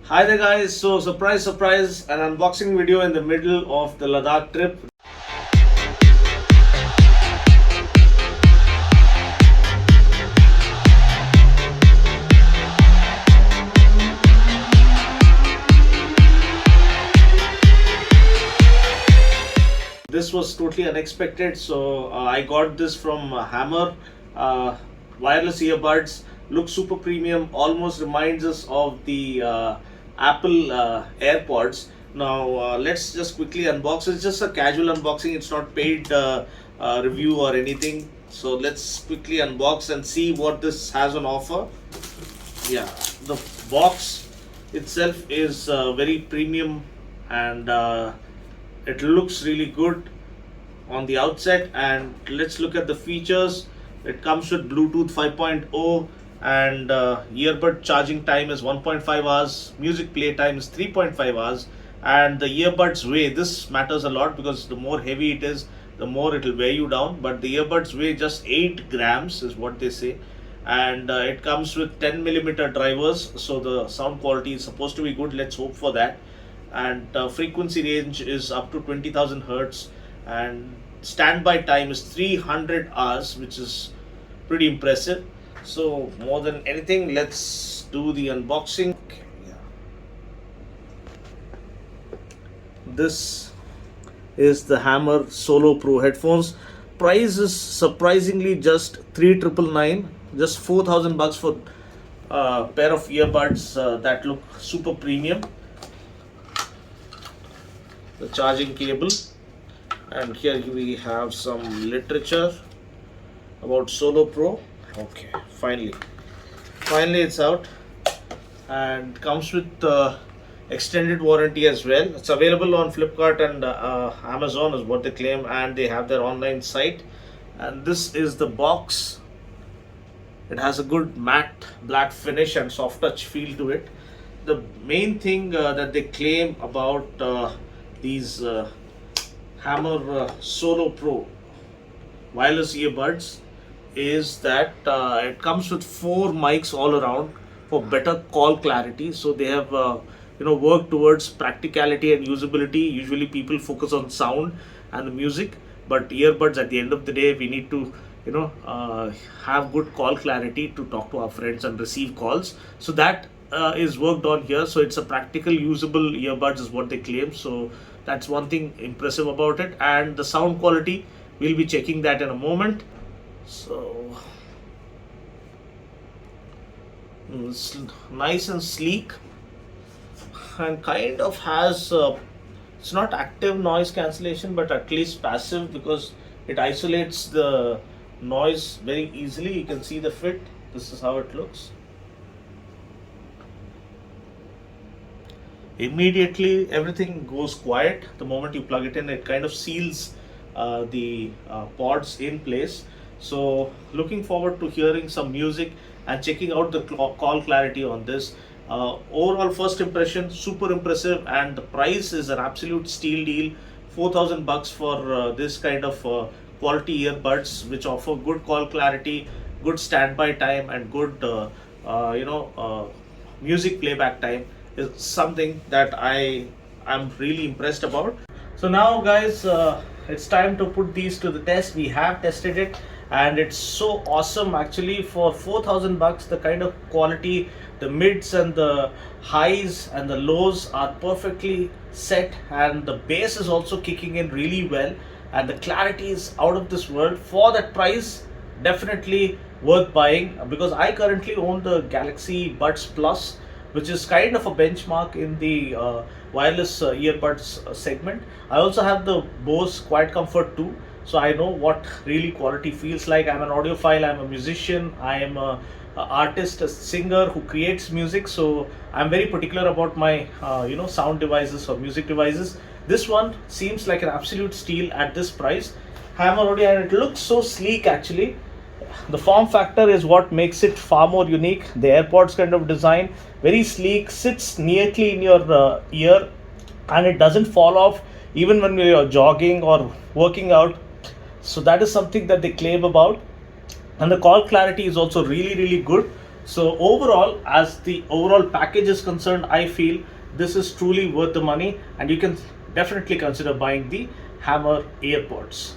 Hi there guys, so surprise, an unboxing video in the middle of the Ladakh trip. This was totally unexpected, so I got this from Hammer wireless earbuds. Look super premium, almost reminds us of the Apple AirPods. Now let's just quickly unbox. It's just a casual unboxing. It's not paid review or anything. So let's quickly unbox and see what this has on offer. Yeah, the box itself is very premium and it looks really good on the outset. And let's look at the features. It comes with Bluetooth 5.0 and earbud charging time is 1.5 hours, music play time is 3.5 hours, and the earbuds weigh. This matters a lot because the more heavy it is, the more it will weigh you down. But the earbuds weigh just 8 grams, is what they say. And it comes with 10 millimeter drivers, so the sound quality is supposed to be good. Let's hope for that. And frequency range is up to 20,000 hertz, and standby time is 300 hours, which is pretty impressive. So more than anything, let's do the unboxing. Okay, yeah. This is the Hammer Solo Pro headphones. Price is surprisingly just 3,999, just 4,000 bucks for a pair of earbuds that look super premium. The charging cable, and here we have some literature about Solo Pro. Okay, finally it's out, and comes with extended warranty as well. It's available on Flipkart and Amazon, is what they claim, and they have their online site. And this is the box. It has a good matte black finish and soft touch feel to it. The main thing that they claim about these Hammer Solo Pro wireless earbuds is that it comes with 4 mics all around for better call clarity. So they have worked towards practicality and usability. Usually people focus on sound and the music, but earbuds, at the end of the day, we need to have good call clarity to talk to our friends and receive calls. So that is worked on here. So it's a practical usable earbuds, is what they claim. So that's one thing impressive about it. And the sound quality, we'll be checking that in a moment. So it's nice and sleek, and kind of has it's not active noise cancellation, but at least passive, because it isolates the noise very easily. You can see the fit. This is how it looks. Immediately everything goes quiet the moment you plug it in. It kind of seals the pods in place. So looking forward to hearing some music and checking out the call clarity on this. Overall first impression, super impressive, and the price is an absolute steal deal. 4,000 bucks for this kind of quality earbuds, which offer good call clarity, good standby time, and good music playback time, is something that I am really impressed about. So now guys, it's time to put these to the test. We have tested it, and it's so awesome actually. For 4,000 bucks, the kind of quality, the mids and the highs and the lows are perfectly set, and the bass is also kicking in really well, and the clarity is out of this world. For that price, definitely worth buying, because I currently own the Galaxy Buds Plus, which is kind of a benchmark in the wireless earbuds segment. I also have the Bose Quiet Comfort 2, so I know what really quality feels like. I'm an audiophile, I'm a musician, I am a artist, a singer who creates music, so I'm very particular about my sound devices or music devices. This one seems like an absolute steal at this price. Hammer audio, and it looks so sleek actually. The form factor is what makes it far more unique. The AirPods kind of design, very sleek, sits neatly in your ear, and it doesn't fall off even when you're jogging or working out. So that is something that they claim about. And the call clarity is also really good. So overall, as the overall package is concerned, I feel this is truly worth the money, and you can definitely consider buying the Hammer AirPods.